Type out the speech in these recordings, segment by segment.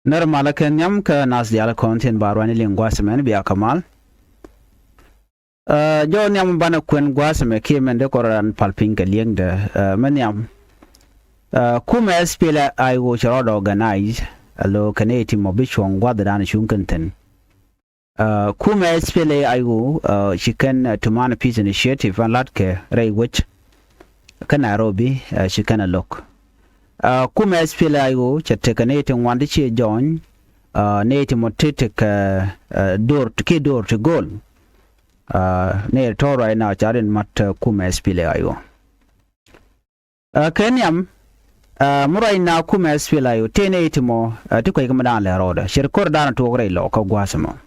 Normal kenyam ke nas dial content barwani lingwa semen biya kamal. Jo nyam bana kwen gwa seme kimen de koran palping ke lieng de menyam. Kuma SPL I wo charo organize alo kaneti mobichong gwa de dan shunkenten. Kuma SPL I wo chicken Tumana Peace Initiative and latke ray which ka Nairobi chicken a look. Kuma SPL I wo chatekaneti wandi chi join neti motitik door to goal. Near to right now charin mat kuma SPL ayo kenyam murai na kuma SPL ayo tene itimo tiko ikamadan le roda shir kor dana to gre lo ko gwasamo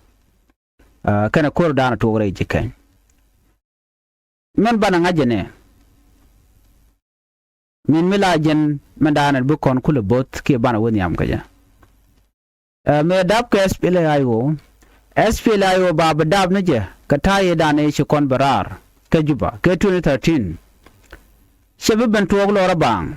kana kor dana to gre jikan men bana ngajene min milajen mandana bu kon kula bot ke bana woni am kaja me dab ke SPL ayo SPL ayo baba dab nije kataye dane shi kon barar ke juba ke 2013 shebe ben to glo rabang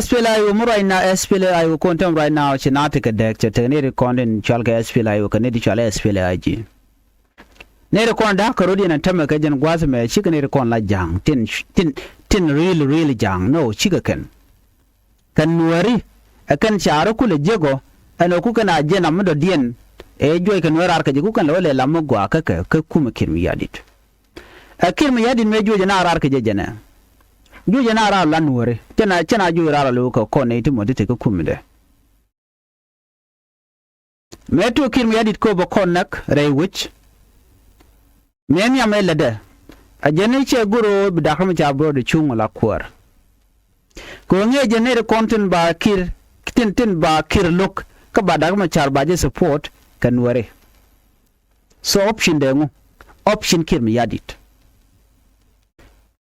SPL ayo murai na SPL ayo kontem right now chinati ke dek chetene recording chalga SPL ayo kanedi chala SPL aji ne recording da karodi na tamme ke jen gwaze me chikene recording la jang tin really jang no chikaken kan nuari akan charo kule jego ano ku kana jena mudo dien joy kan Nuer ka jiku kan lole lamu gwa ka kuma kirmi yadit kirmi yadit me joje na arar ka jejena joje na arar lan Nuer tana joje arar lo ko ne ti modite ka kumde me to kirmi yadit ko bo konnak ray wich me mi amela de ajene che guro bidakam cha bro de chung la kwar ko nge jene content ba kir tin ba kir look ka badagma char baje support kanware so option dengu option kirmi yadit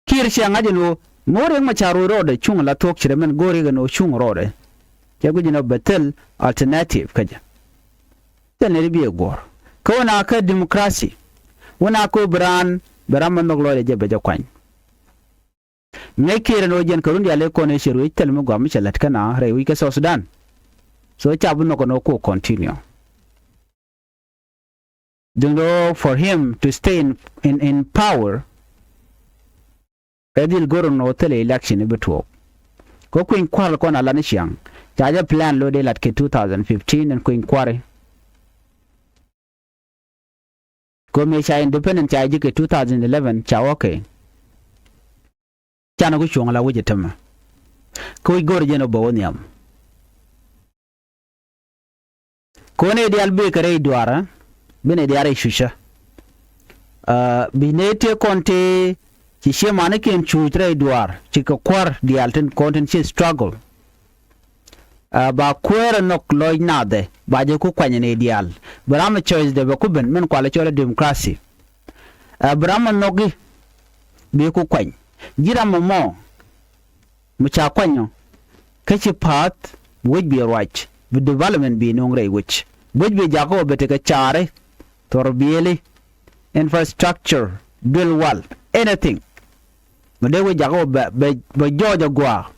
kir shanga no more ma charo rode chung la tok chiremen gore ga no chung rode jagu jino betel alternative kaja teneri bi gor ko na ka democracy wana ko bran man noglo je beja kwan me kir no jen ko rundi ale ko ne shiru tel mo gwa mi chalat kana rewi ka so Sudan so chabu no ko continue. For him to stay in power, Edil Goron no tele election beto. Go Queen Qual con Alanishan, Jaja plan loaded at 2015 and Queen Quarry. Go Mesha Independent Jajik 2011, Chawoke. Chanagushong la Wijetama. Koi Gorgeno Bonium. Kone di albe kare duara bene di are shusha binete konte ci shemane ken chutre duar ci ko kwar di alten content ci struggle ba kwere nok loy nade ba je ku kwanye ne dial brama choice de ko ben men kwala chole democracy brama nogi be ku kwany gira mo mu cha kwanyo kaci path would be right the development be nongre which would be jago beteka chare torbieli infrastructure build wall anything but they would jago be jojo gwa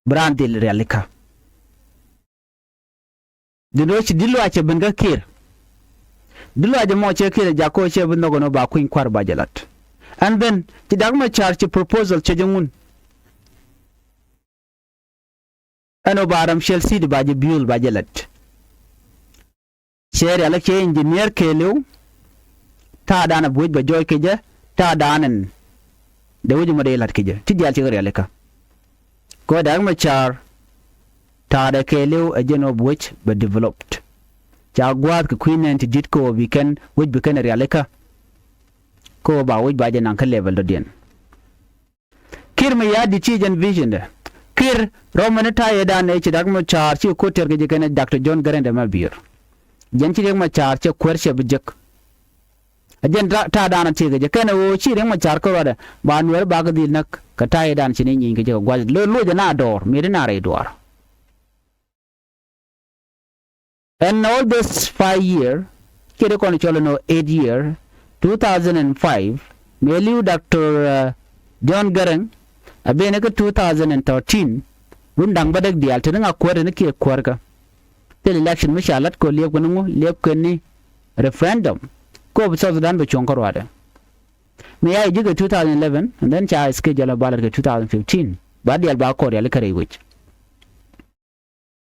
brandil realika dinochi dilo ache benga kir dilo aje mo che kir jako che benogo no ba kuin kwar bajalat and then ti dagma charge proposal che jongun ano baram shel seed baje biul bajelat share ala ke engineer kelu ta dana buj ba joy keje ta danan de wuju modelat keje ti dial ti gari aleka ko dag ma char ta da kelu ajeno buj ba developed ja gwad ko queen and dit ko weekend wuj be kanari aleka ko ba wuj ba je nan ka level do den kirma ya di chi jen vision de kir romanita yeda ne ci dagmo char ci ko terge je ken Dr. John Garende ma biir jen ci dagmo char ci kwershe bu jek ajen ta dana ci je ken wo ci dagmo char ko wada ba Nuer ba ga dil nak ka ta yeda ci ni ngi je gwaj lo je na dor mi na re dor and all this 5 year kede ko ni cholo no 8 year 2005 meliu Dr. John Garang abene ko 2013 undang badak dial te nga kwere ne ki kwarka te election mi shalat ko liep ko ngo liep ko ni referendum ko South Sudan be chonko wada me ya jiga 2011 and then cha schedule ballot 2015 ba dial ba ko real kare wich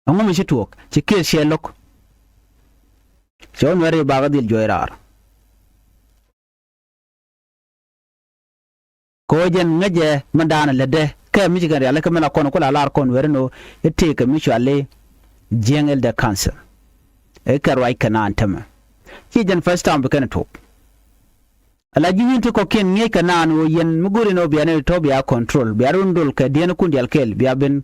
ngo mi shituok ci ke shelok John wari ba ga dil joirar ko jen ngaje mandana lede ke mi jiga real ka mena kono ko la lar kon werno ete ka mi chale jengel de cancer e karwai kana antama ki jen first time be kana top ala jiwin to ko ken nge kana no yen muguri no biane to biya control biya rundul ka den kun dial kel biya ben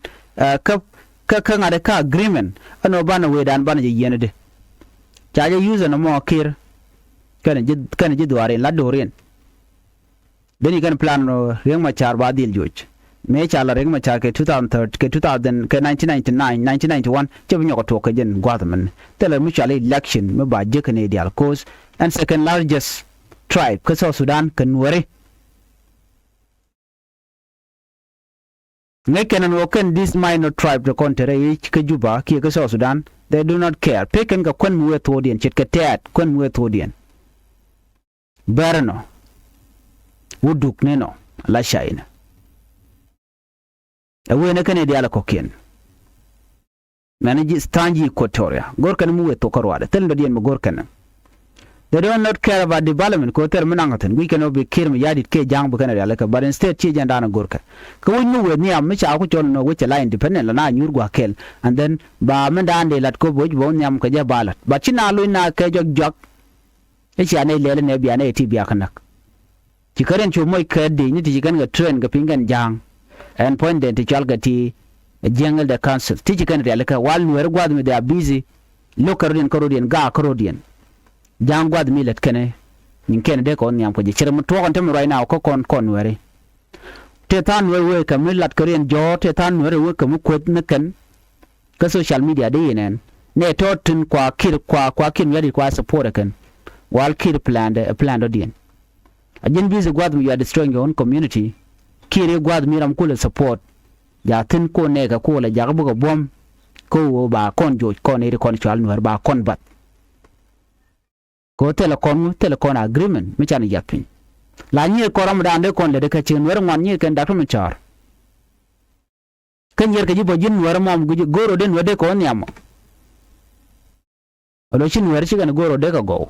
ka ngade ka agreement ano bana wedan bana je yene de jaje user no mo kir kana je duare la dorien deni kan plan no reng ma char badil joj me chala reng ma char ke 2003 ke 2000 ke 1999 1991 je binyo to ka jen gwadman tele mu chala election me ba je kan dial cause and second largest tribe ka South Sudan kan Nuer Neken and Woken this minor tribe the country ka Juba ki ka South Sudan they do not care peken ka kwen muwe thodien chit ka tet kwen muwe thodien berno wuduk neno la shaina awe ne kan diala kokien manage stanji Equatoria gorkan muwe to karwada tel do dien mo gorkan they do not care about development ko ter menangaten we cannot be kirm yadit ke jang bu kanari alaka but instead chi jandana gorka ko wonu we ni am cha ku chon no we la independent la na nyur gwa kel and then ba mendande lat ko boj bo nyam ka ja balat but china lu na ke jog e chi ane lele ne biane ti biya kanak ti karen chu moy ke de ni ti kan ga train ga pingan jang and point de ti chal ga ti jangal the council ti kan ri alaka wal Nuer gwad me they are busy lokarodien karodien ga karodien jang gwad milet kene nin kene de ko nyam ko je chere mutwo kon tem right now ko kon were te tan we ka milat korean jo te tan we ka mu kwet ne ken ka social media de yenen ne to tin kwa kir yadi kwa support ken wal kir plan odien ajin bize gwad you are destroying your own community kire gwad miram kule support ya tin ko ne ka ko la jagbu ko bom ko ba kon jo kon iri kon chal Nuer ba kon bat ko telecom agreement mi chani yapin la nyi ko ram dande kon le de ka chin wer ngan nyi ken da to char ken yer ka jibo jin wer mom guji goro den wede ko nyamo olo chin wer chi kan goro de ka go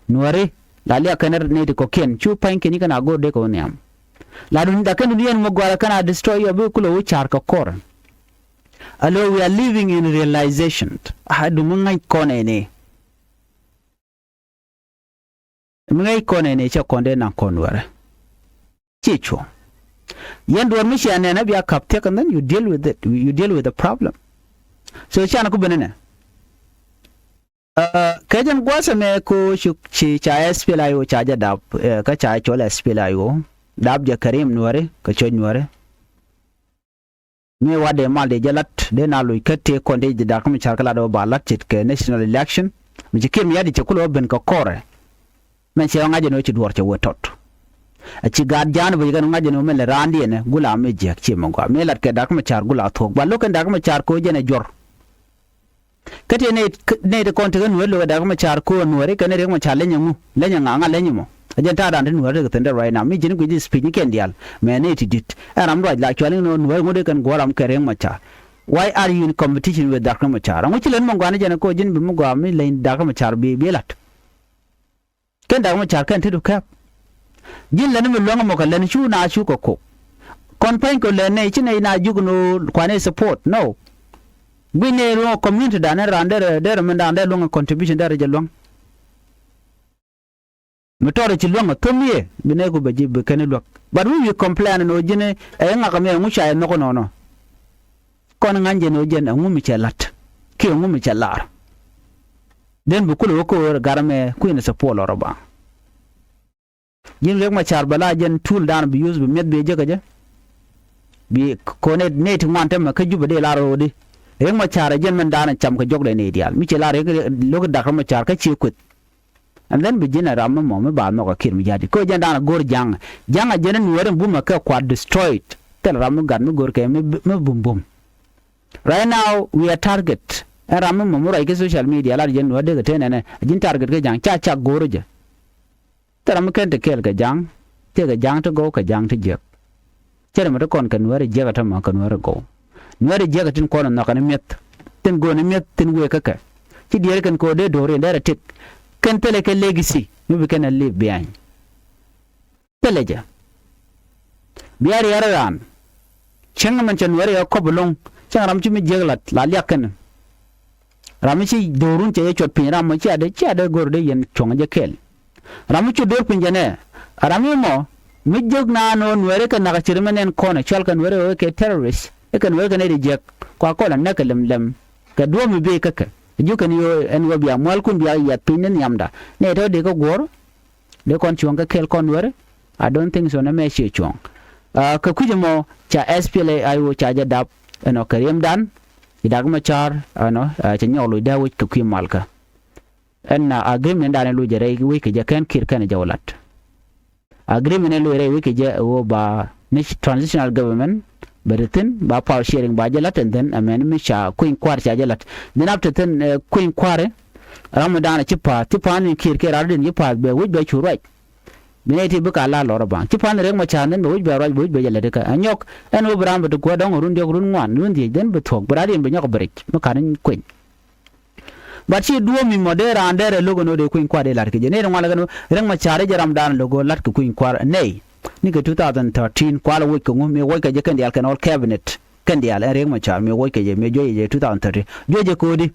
Nuere la lia kaner ne de ko ken chu pain ken kana go de ko nyam la dun da ken dien mo gwara kana destroy your vehicle wo char ka kor alo we are living in realization du mun ngai kone ne Mga ikone ne cha konde na konware. Chicho. Yendo mi shane na biya kapte and then you deal with it. You deal with the problem. So chana ku benene. Kajan gwasa me ko chi cha SPLA yo cha ja dab ka cha chola SPLA yo dab ja Karim Nuere ka cho Nuere. Me wade mal de jalat de na lui kete konde de da kuma charkala do ba lakchit ke national election. Mi jikim yadi chakulo ben ka kore. Men se ngaje no ci duor ci wotot a ci gad jan bu gan ngaje no men randi ne gula me jek ci mo ko me lat ke dak ma char gula thok ba lo ken dak ma char ko jene jor kete ne de konte gan welo dak ma char ko Nuere ken re ma char le nyamu le nyanga nga le nyimo a jen ta dan Nuere ke tende right now mi jini ku ji speak ken dial me ne ti dit and I'm right like chali no Nuere ngode kan goram ke re ma char why are you in competition with dak ma char ngo ci len mo ngane jene ko jin bi mo go mi le dak ma char bi lat ken da mo char kan tidu kap jin lan mi longa mo kan lan chu na chu ko kon pen ko le ne chi ne na jugno kwane support no we ne ro community da na rande der men da ande longa contribution der je long mi tore chi longa to mi bi ne ko be ji be ken lok but we complain no jine e nga ka me mu cha no ko no kon nganje no jen ngu mi chelat ki ngu mi chelar den bu kulo ko garame ku ne support loroba jin rek ma char bala jen tool dan bi use bi met be je gaje bi ko ne ti man tam ka juba de laro de rek ma char jen men dan cham ka jogde ne dial mi che lare lo ko dakar ma char ka chi kut and then bi jina ram mo me ba no ka kir mi jadi ko jen dan gor janga jen Nuere bu ma ka kwa destroyed tel ram gar mi gor ke me bum bum Right now we are target. Ram mamura ke social media la jen wade ga tenene jin target ke jang cha goroje. Taram ken te kel ga jang te ga jang to go ka jang te je. Chere mo to kon kan wari je ga ta ma kan wari go. Wari je ga tin kon na kan met. Tin go ne met tin we ka ka. Ti dier kan ko de dore ndara tik. Kan tele ke legacy we we can leave behind. Teleja. Biar yaran. Chang man chan wari ko bulong chang ram chi mi jeglat la lyakan. Ramichi dorun che chot pin ram chi ade gorde yen chong je kel. Ramichi dor pin jane. Ramimo mi jog na no nwere kan na chirmenen kona chal kan were ke terrorist. E kan were kan e jek kwa kola nakalem lem. Ka do mi be kaka. Ju kan yo en wo bia mal kun bia ya pinen yamda. Ne to de ko gor. De kon chong ka kel kon were. I don't think so na me che chong. Ka kujemo cha SPLA ayo cha jadap eno karim dan idag machar ano cha nyolo dawo ka kwi malka en agreement dan lu jere wi ke jakan kir kan jawlat agreement lu re wi ke je wo ba niche transitional government beritin ba power sharing ba jalat and then amendment cha queen kwar cha jalat then after then queen kware ramadan chipa ni kir ke radin yipa be wi be churai bineti buka la loro bang ti pan rek ma chanen bo be raj bo be jale ka anyok en obram be ko dong run de run ngwan run di den be thok bradi be nyok brek ma kan kuin but chi duo mi modera andere logo no de kuin kwa de lar ke ne ngwala gano rek ma chare jaram dan logo lat ke kuin kwa nei ni ke 2013 kwa la wo ko me wo ka je kan dial kan all cabinet kan dial rek ma char me wo ke je me joye je 2013 joje ko di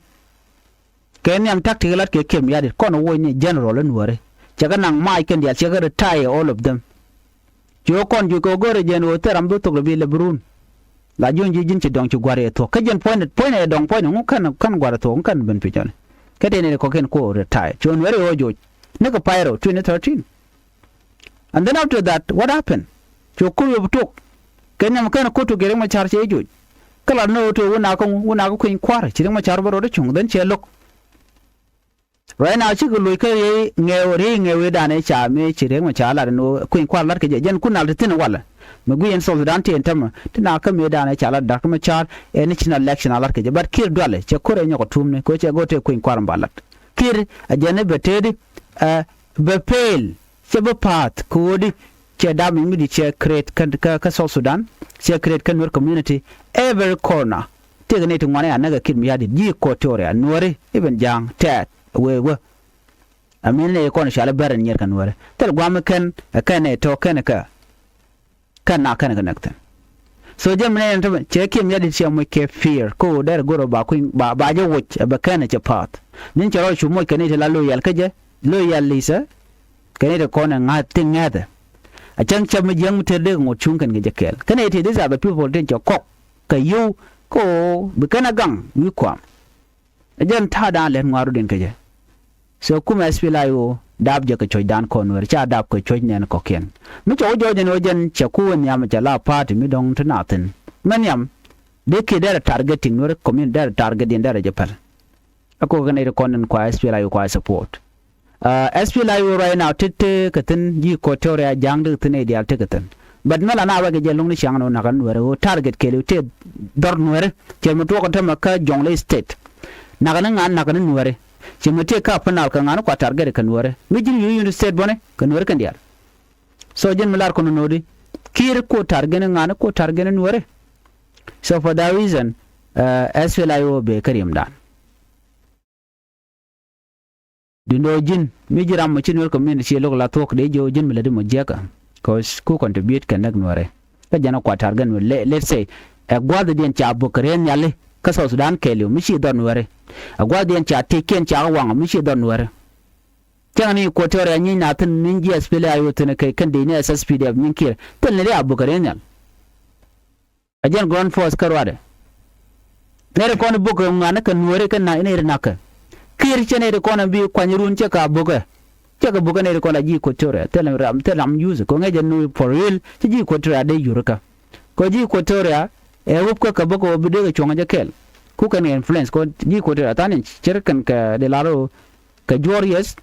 ken yam tactical lat ke kem ya de kono wo ni general Nuer chaga nang mai ken dia chaga retire all of them jo kon ju ko gore jen o teram do to bi lebrun la jon ji jin ci dong ci gware to ka jen point e dong point ngu kan gware to kan ben pijan ka de ne ko ken ko retire jon were o jo ne ko pyro 2013 and then after that what happened jo ko yo to ken am kan ko to gere ma char che jo kala no to wona ko kuin kwar ci ma char baro de chung den che lok right now chi lu ke ngewe dane cha me chire ma cha la no kuin kwar lar ke jen kunal tin wala me guyen so dan tin tam tina ka me dane cha la dak ma cha en chin election lar ke but kir dole che kore nyoko tumne ko che gote kuin kwar mbalat kir ajene betedi be pel che be pat ko di che da mi di che create ka South Sudan che create kan Nuer community every corner tegne to ngwane anaga kir mi yadi ji ko tore anore even jang tat we amin ne kon shala baran yer kan wore tel gwam ken ne to ken ka na nakten so jam ne to che kim yadi che mo ke fear ko der goro ba kuin ba je woch ba ken che pat nin che ro chu mo ken te la loyal ka je loyal lisa ken de kon nga tingada a chang cham jang te de ngo chung kan ge kel ken te these are the people den cho kok ka yu ko be kana gang wi kwam jam ta da len ngaru den ka je so kuma SPLA yo dab je ka choy dan konwer cha dab ko choy nen ko ken mi cho jo je no jen cha ku nyam cha la party mi dong tnaten man yam de ke der targeting no community der targeting der je par ako gan ere konen kwa SPLA yo kwa support SPLA yo right now tete katen ji ko tore jang de tne dial tekaten but mala na wage je lungni chang no na kan were o target ke lu te dor nwere che mo to ko tama ka jongle state na kan nwere chimete ka panal ka ngano kwa target kan wore mijin yu state bone kan wore kan diar so jen milar kono nodi kir ko target ngano ko target wore so for that reason SPLA be karim dan dindo jin mijiram mo chinwel community lok la tok de jo jin milade mo jeka cause ko contribute kan nak wore ka jana kwa target let's say gwada den cha bokaren yale ka South Sudan kelu mishi don wore agwa den cha teken cha wang mishi don wore tani ko tore ni na tin ninji SPLA ayo tin kai kan de ne SSPDF nin kir tin ne abukaren yal ajen ground force karwade nere ko ne buko ngana kan wore kan na ina irna ka kir chene de ko na bi kwanyirun che ka buko ne ko la ji ko tore telam use ko ngeje no for real ji ko tore ade yurka ko ji ko tore wup ka boko bidega chonga jakel ku kan influence ko ji ko tera tanin cerkan ka de laro ka jorious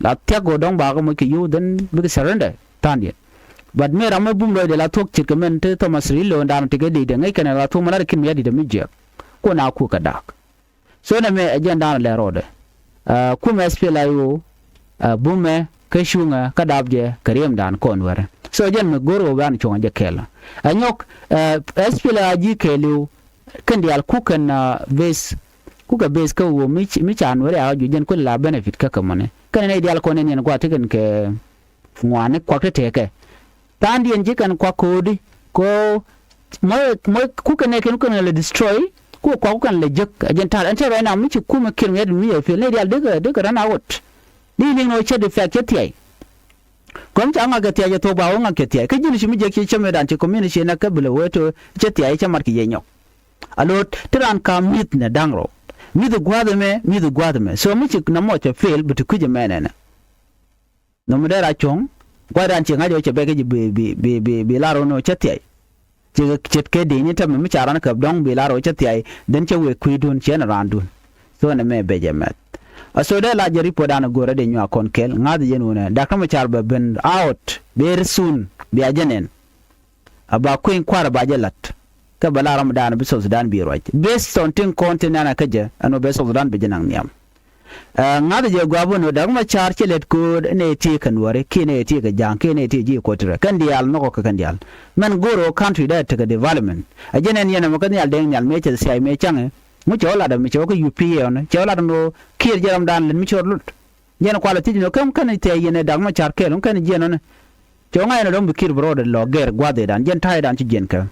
la tego dong ba ko mo ki yu den bi surrender tandi but me ram bum lo de la tok cirkamen te Thomas Rillo ndan te de ngai kan la to manar kin ya di de mijje ko na ku kadak so na me agenda le rode ku me SPLIO bume kashunga kadabje kariem dan konware so jen me goro ban chonga je kela anyok SPLIO kelu kandi al kukan base kuka base ka wo mi chan wore a ju jen ko la benefit ka kamane kan ne ideal ko ne ne kwa tiken ke ngwane kwa teke tandi en jikan kwa kodi ko mo kuka ne ken kan le destroy ko kwa kukan le jek ajen tal ante right now mi ci kuma kirme yadda mi ya fe ne ideal daga rana out ni no che de fa ketiai kom cha nga ketiai to ba nga ketiai ka jini shi mi je ki cheme dan ci community na kabila weto ketiai cha marki yenyo alot tiran ka mit na dangro mi the gwadame so mi ci na mo che fail but ku je menene no mo dera chong gwadan ci nga jo che bege bi laro no ketiai ci chet ke de ni tam mi cha ran ka dong bi laro ketiai den che we kuidun chen randun so na me beje met so de la jeri podana gore de nyua konkel ngad yenuna dakama charba ben out very soon bi ajanen aba kuin kwara ba jalat ka bala ramadan bi Sudan bi roj based on tin content na kaje ano be Sudan bi janang niam ngad je gwabo no dakama char chelet ko ne ti kan wore kine ti ga jang kine ti ji ko tira kan dial no ko kan dial man goro country da ta development ajanen yana makan yal den yal meche sai me change mu chola da mi choko UPA on chola da no kir jaram dan len mi chorlut yen kwala ti no kam kan te yene dag ma char kelon kan jeno ne chonga ene dom kir bro de lo ger gwade dan jen tay dan ti jen ka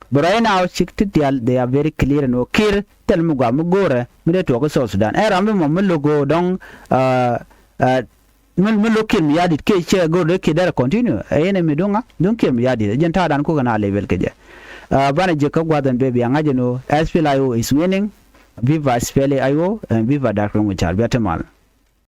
but right now dial they are very clear no kir tel mu gwa mu gore mi de to ko Sudan era mi mo logo don mi lo kir mi yadi ke che go de ke dara continue ene mi donga don kir mi yadi jen tay dan ko kana level ke je bana je ka gwadan bebe anga jeno SPLIO is winning viva SPLIO and viva Dr. Muchar Betemal